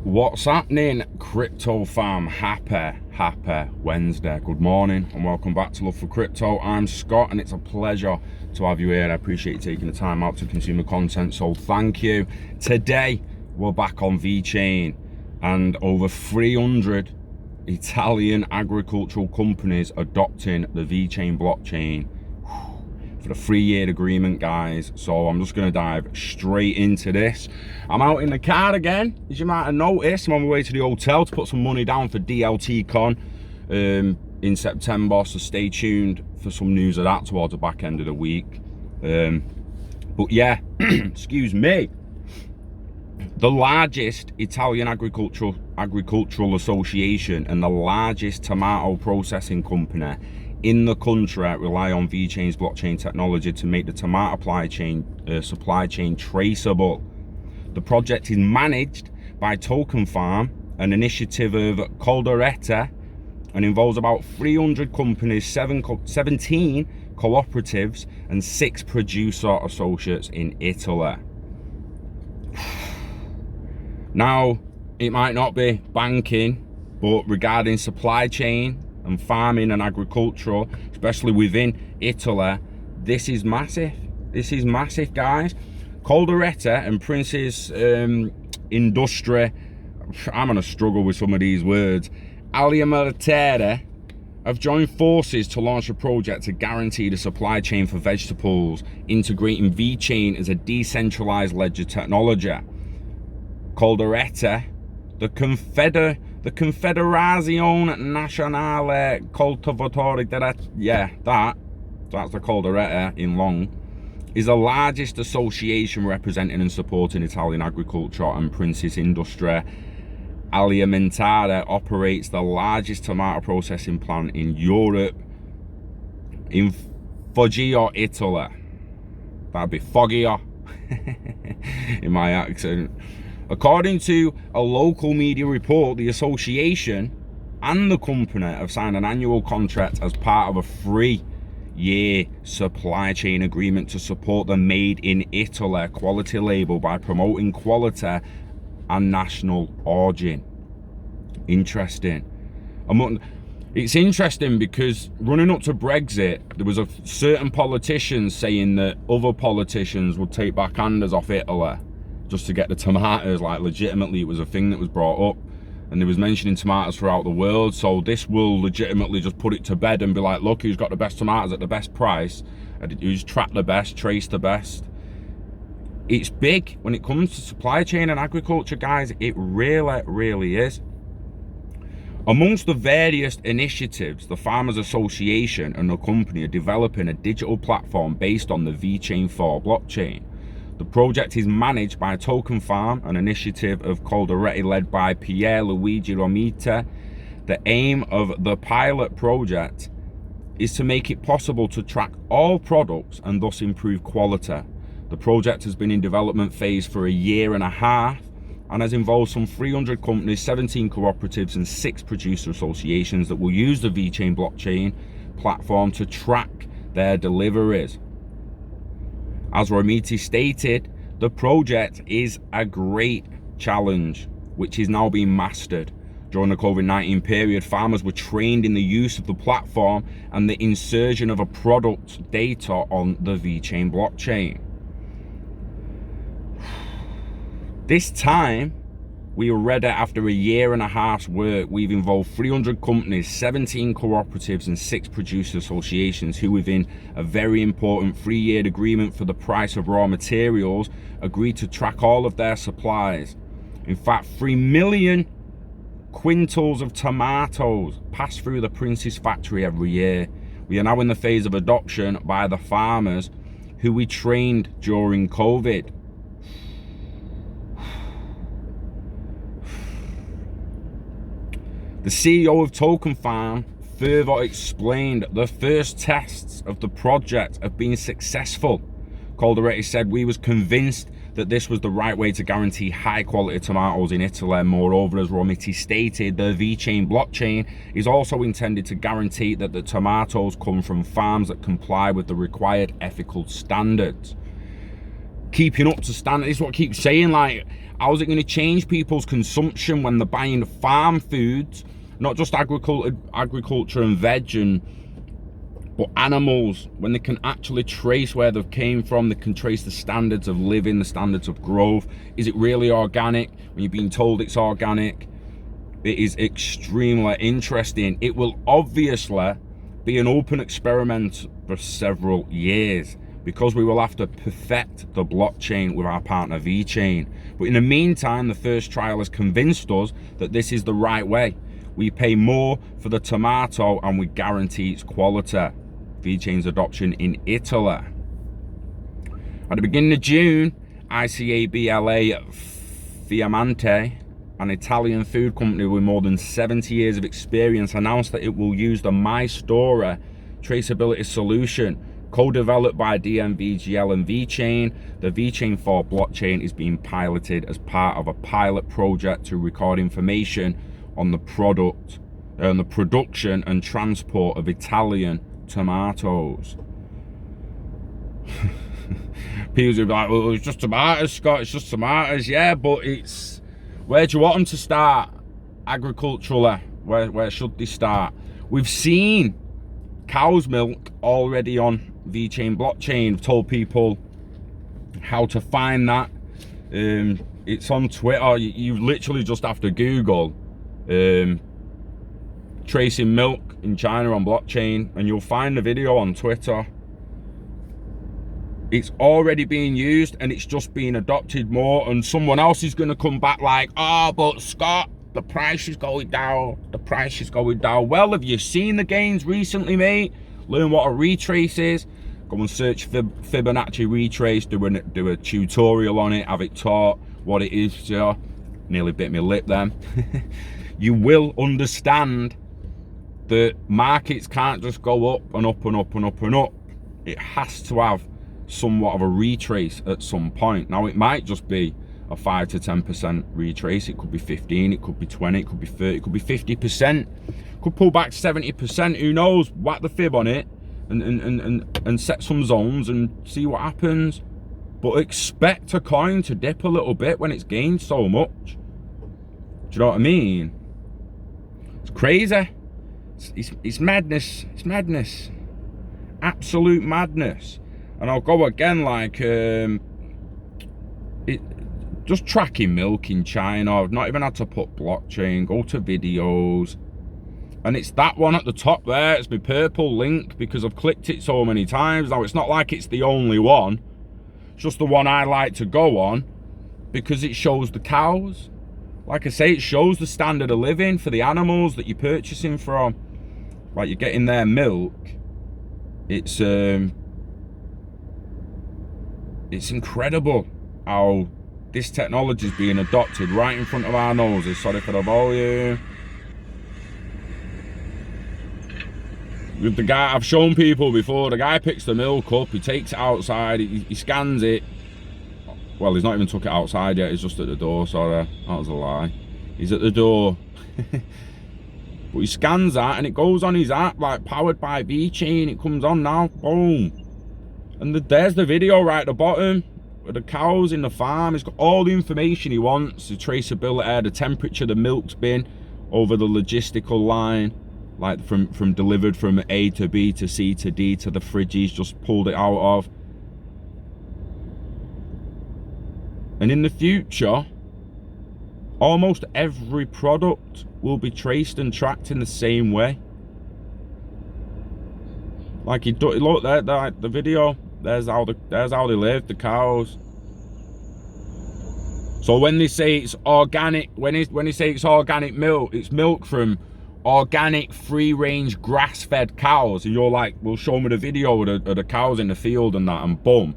What's happening, Cryptotfarm? Happy Wednesday. Good morning and welcome back to Love for Crypto. I'm Scott and it's a pleasure to have you here. I appreciate you taking the time out to consume the content, so thank you. Today we're back on VeChain, and over 300 Italian agricultural companies adopting the VeChain blockchain for the 3-year agreement, guys. So I'm just going to dive straight into this. I'm out in the car again, as you might have noticed. I'm on my way to the hotel to put some money down for DLTCONUK in September, so stay tuned for some news of that towards the back end of the week. But yeah, excuse me, the largest Italian agricultural association and the largest tomato processing company in the country rely on VeChain's blockchain technology to make the tomato supply chain traceable. The project is managed by Tokenfarm, an initiative of Coldiretti, and involves about 300 companies, 17 cooperatives, and 6 producer associates in Italy. Now, it might not be banking, but regarding supply chain and farming and agriculture, especially within Italy, this is massive. This is massive, guys. Coldiretti and Prince's Industry, I'm gonna struggle with some of these words, Ellipal, have joined forces to launch a project to guarantee the supply chain for vegetables, integrating VeChain as a decentralized ledger technology. Coldiretti, the Confederazione Nazionale Coltivatori, that's the Coldiretti in long, is the largest association representing and supporting Italian agriculture, and Prince's Industry Alimentare operates the largest tomato processing plant in Europe in Foggia, Italy. That'd be Foggia in my accent. According to a local media report, the association and the company have signed an annual contract as part of a 3-year supply chain agreement to support the Made in Italy quality label by promoting quality and national origin. Interesting. It's interesting because running up to Brexit, there was a certain politicians saying that other politicians would take backhanders off Italy just to get the tomatoes. Like, legitimately, it was a thing that was brought up, and they was mentioning tomatoes throughout the world. So this will legitimately just put it to bed and be like, look, who's got the best tomatoes at the best price, and who's tracked the best, traced the best. It's big when it comes to supply chain and agriculture, guys. It really is. Amongst the various initiatives, the Farmers Association and the company are developing a digital platform based on the VeChain 4 blockchain. The project is managed by Tokenfarm, an initiative of Coldiretti led by Pierluigi Romita. The aim of the pilot project is to make it possible to track all products and thus improve quality. The project has been in development phase for 1.5 years and has involved some 300 companies, 17 cooperatives, and 6 producer associations that will use the VeChain blockchain platform to track their deliveries. As Romiti stated, the project is a great challenge, which is now being mastered. During the COVID-19 period, farmers were trained in the use of the platform and the insertion of a product data on the VeChain blockchain. This time, we are ready after 1.5 years work. We've involved 300 companies, 17 cooperatives, and 6 producer associations who, within a very important 3-year agreement for the price of raw materials, agreed to track all of their supplies. In fact, 3 million quintals of tomatoes pass through the Prince's factory every year. We are now in the phase of adoption by the farmers who we trained during COVID. The CEO of Tokenfarm further explained the first tests of the project have been successful. Coldiretti said, "We was convinced that this was the right way to guarantee high quality tomatoes in Italy. Moreover, as Romiti stated, the VeChain blockchain is also intended to guarantee that the tomatoes come from farms that comply with the required ethical standards." Keeping up to standard is what I keep saying. Like, How's it going to change people's consumption when they're buying farm foods, not just agriculture and veg, but animals, when they can actually trace where they came from, they can trace the standards of living, the standards of growth. Is it really organic? When you're being told it's organic, it is extremely interesting. It will obviously be an open experiment for several years, because we will have to perfect the blockchain with our partner VeChain. But in the meantime, the first trial has convinced us that this is the right way. We pay more for the tomato and we guarantee its quality. VeChain's adoption in Italy. At the beginning of June, ICABLA Fiamante, an Italian food company with more than 70 years of experience, announced that it will use the MyStora traceability solution, co-developed by DMVGL and VeChain. The VeChain 4 blockchain is being piloted as part of a pilot project to record information on the production and transport of Italian tomatoes. People will be like, well, it's just tomatoes, Scott, it's just tomatoes. Yeah, but it's, where do you want them to start? Agriculturally, where should they start? We've seen cow's milk already on VeChain blockchain. I've told people how to find that. It's on Twitter. You literally just have to Google tracing milk in China on blockchain and you'll find the video on Twitter. It's already being used and it's just being adopted more, and someone else is going to come back like, oh, but Scott, the price is going down, the price is going down. Well, have you seen the gains recently, mate? Learn what a retrace is. Go and search Fibonacci retrace, do a tutorial on it, have it taught what it is. Yeah, nearly bit my lip then. You will understand that markets can't just go up and up and up and up and up. It has to have somewhat of a retrace at some point. Now, it might just be a 5 to 10% retrace. It could be 15, it could be 20, it could be 30, it could be 50%. Could pull back 70%. Who knows? Whack the fib on it and set some zones and see what happens. But expect a coin to dip a little bit when it's gained so much. Do you know what I mean? It's crazy. It's madness. It's madness. Absolute madness. And I'll go again, like, just tracking milk in China. I've not even had to put blockchain. Go to videos. And it's that one at the top there. It's my purple link because I've clicked it so many times. Now, it's not like it's the only one. It's just the one I like to go on because it shows the cows. Like I say, it shows the standard of living for the animals that you're purchasing from. Like, you're getting their milk. It's incredible how this technology is being adopted right in front of our noses. Sorry for the volume. With the guy, I've shown people before, the guy picks the milk up, he takes it outside, he scans it. Well, he's not even took it outside yet, he's just at the door, sorry, that was a lie. He's at the door. But he scans that and it goes on his app, like powered by VeChain. It comes on now, boom. And there's the video right at the bottom with the cows in the farm. It's got all the information he wants, the traceability, the temperature the milk's been over the logistical line, like from delivered from A to B to C to D to the fridge he's just pulled it out of. And in the future, almost every product will be traced and tracked in the same way. Like, look there, the video. There's how they live, the cows. So when they say it's organic, when they say it's organic milk, it's milk from organic, free-range, grass-fed cows. And you're like, well, show me the video of the cows in the field and that, and boom.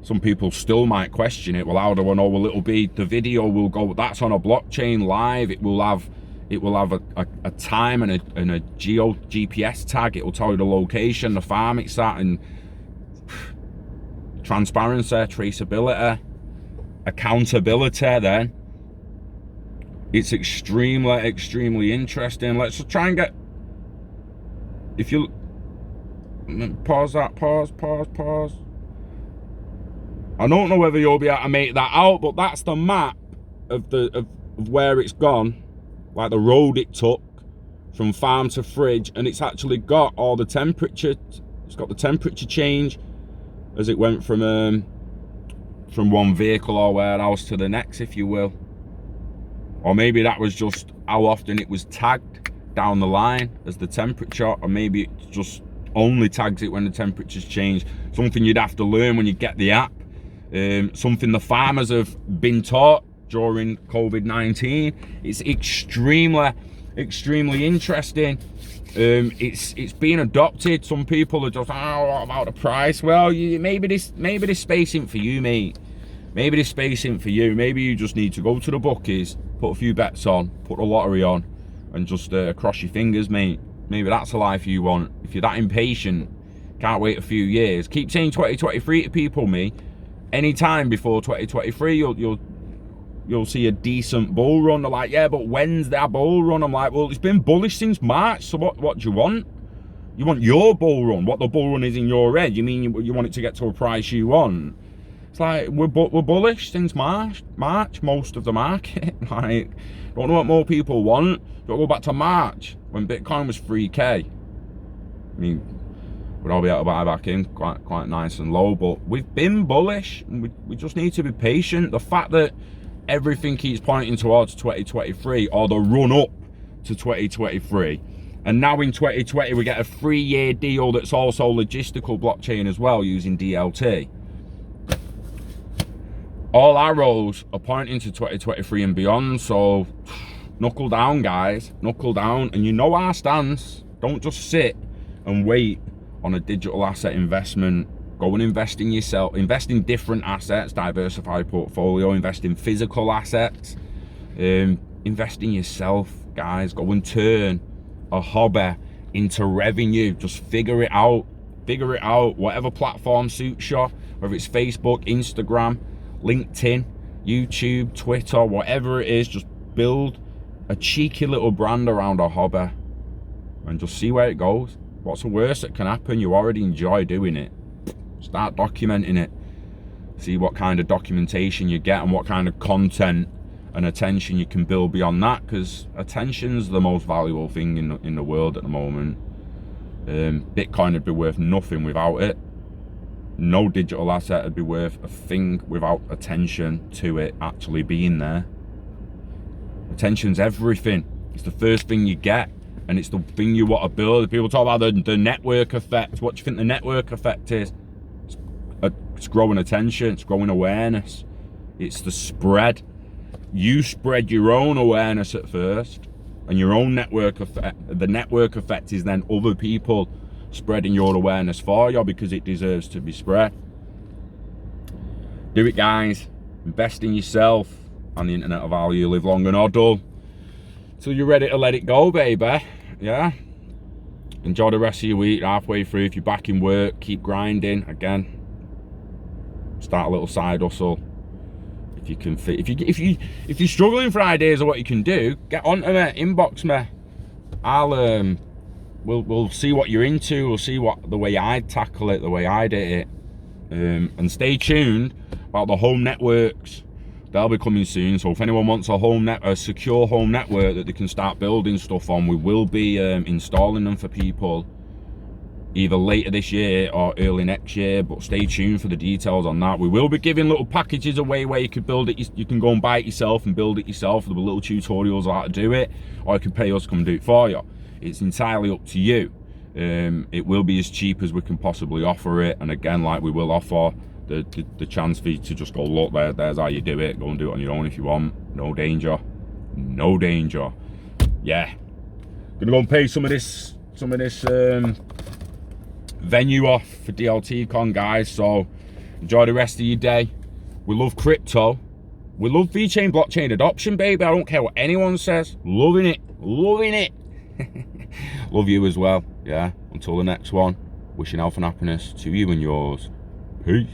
Some people still might question it. Well, how do I know? Well, it'll be, the video will go, that's on a blockchain live. It will have a time and a GPS tag. It will tell you the location, the farm it's at, and transparency, traceability, accountability. Then it's extremely interesting. Let's try and get, if you pause that, pause. I don't know whether you'll be able to make that out, but that's the map of where it's gone, like the road it took from farm to fridge, and it's actually got all the temperature. It's got the temperature change as it went from one vehicle or warehouse to the next, if you will. Or maybe that was just how often it was tagged down the line as the temperature, or maybe it just only tags it when the temperatures change. Something you'd have to learn when you get the app. Something the farmers have been taught during COVID-19. It's extremely interesting. It's being adopted. Some people are just, oh, what about the price? Well, maybe this space ain't for you, mate. Maybe this space ain't for you. Maybe you just need to go to the bookies, put a few bets on, put the lottery on, and just cross your fingers, mate. Maybe that's the life you want. If you're that impatient, can't wait a few years. Keep saying 2023 to people, me. Anytime before 2023, you'll see a decent bull run. They're like, yeah, but when's that bull run? I'm like, well, it's been bullish since March, so what do you want? You want your bull run, what the bull run is in your head. You mean you want it to get to a price you want? It's like, we're bullish since March, most of the market. Like, don't know what more people want. Don't go back to March when Bitcoin was 3K. I mean, we'd all be able to buy back in quite nice and low, but we've been bullish. We just need to be patient. The fact that everything keeps pointing towards 2023, or the run up to 2023, and now in 2020 we get a 3-year deal that's also logistical blockchain as well, using DLT. All arrows are pointing to 2023 and beyond, so knuckle down, guys, knuckle down. And you know our stance. Don't just sit and wait on a digital asset investment. Go and invest in yourself, invest in different assets, diversify portfolio, invest in physical assets, invest in yourself, guys. Go and turn a hobby into revenue. Just figure it out, whatever platform suits you, whether it's Facebook, Instagram, LinkedIn, YouTube, Twitter, whatever it is. Just build a cheeky little brand around a hobby and just see where it goes. What's the worst that can happen? You already enjoy doing it. Start documenting it. See what kind of documentation you get and what kind of content and attention you can build beyond that, because attention's the most valuable thing in the world at the moment. Bitcoin would be worth nothing without it. No digital asset would be worth a thing without attention to it actually being there. Attention's everything. It's the first thing you get, and it's the thing you want to build. People talk about the network effect. What do you think the network effect is? It's growing attention, it's growing awareness, it's the spread. You spread your own awareness at first, and your own network effect. The network effect is then other people spreading your awareness for you, because it deserves to be spread. Do it, guys. Invest in yourself and the internet of value. Live long and huddle till you're ready to let it go, baby. Yeah. Enjoy the rest of your week. Halfway through, if you're back in work, keep grinding again. Start a little side hustle if you can fit. If you're struggling for ideas of what you can do, get onto me, inbox me. I'll we'll see what you're into. We'll see what the way I tackle it, the way I did it. And stay tuned about the home networks. They'll be coming soon. So if anyone wants a secure home network that they can start building stuff on, we will be installing them for people either later this year or early next year, but stay tuned for the details on that. We will be giving little packages away where you can build it. You can go and buy it yourself and build it yourself. There'll be little tutorials on how to do it, or you can pay us to come do it for you. It's entirely up to you. It will be as cheap as we can possibly offer it, and again, like, we will offer the chance for you to just go, look, there's how you do it. Go and do it on your own if you want. No danger, no danger. Yeah, gonna go and pay some of this venue off for DLTCON, guys. So enjoy the rest of your day. We love crypto. We love VeChain blockchain adoption, baby. I don't care what anyone says. Loving it, loving it. Love you as well. Yeah, until the next one, wishing health and happiness to you and yours. Peace.